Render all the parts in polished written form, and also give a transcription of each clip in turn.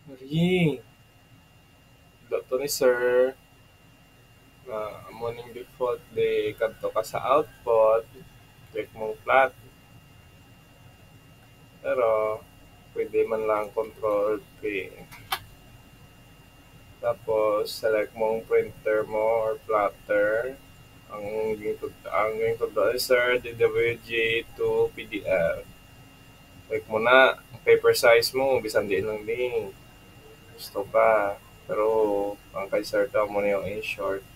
Ri, dato ni sir, na morning default day kadto ka sa output, click mong flat, pero pwede man lang control P. Tapos select mong printer mo or plotter. Ang tutorial ni sir, DWG to PDF. Click mo na, paper size mo, bisan din lang din. Gusto ka. Pero ang kay sir daw mo na yung in short.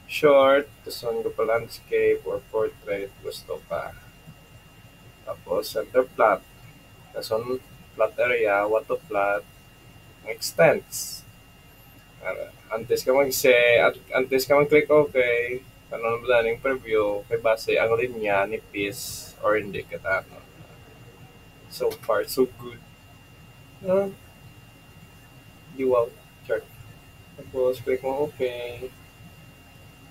Short, gusto ko pa landscape or portrait, gusto ka. Tapos center plot. Tapos plot area, what to plot, extents. Antes ka antes ka mag-click OK, ano na ba yung preview, kay base ang linya ni piece or hindi ka tano. So far, so good. Di wow. Chart. Tapos, click mo OK.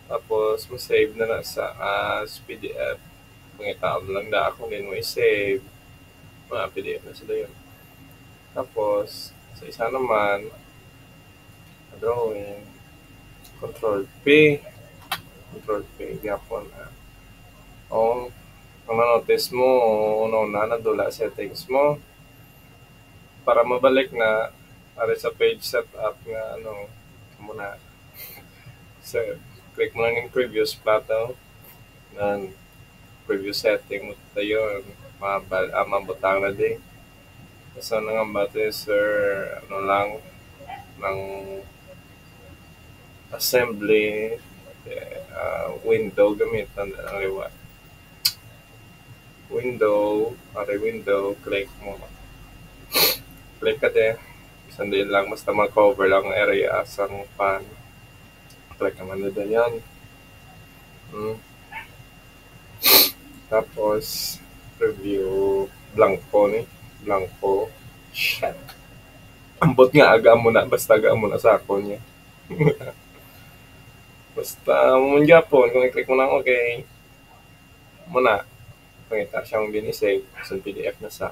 Tapos, save na na sa as PDF. Pangitao lang na ako din mo i-save. Mga PDF na sila yun. Tapos, sa isa naman, drawing, Control P, Control P, gapon na. O, ang na-notice mo, nadula settings mo, para mabalik na, para sa page setup nga, muna, so, click mo lang yung previous plato, ng previous setting mo tayo, mabutang na din. So, nga ba sir, lang, ng assembly, window gamitan ang liwa. Window, click mo. Click ka din. Sandi lang, basta mag-cover lang ang area asang pan. Click naman na din yan. Tapos, preview, blanco. Shit. Ambot nga, aga mo na, basta aga mo na sa ako niya. Basta, munja po, kung i-click mo na okay, muna. Pangita siyang binisave sa PDF na sa.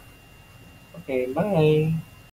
Okay, bye!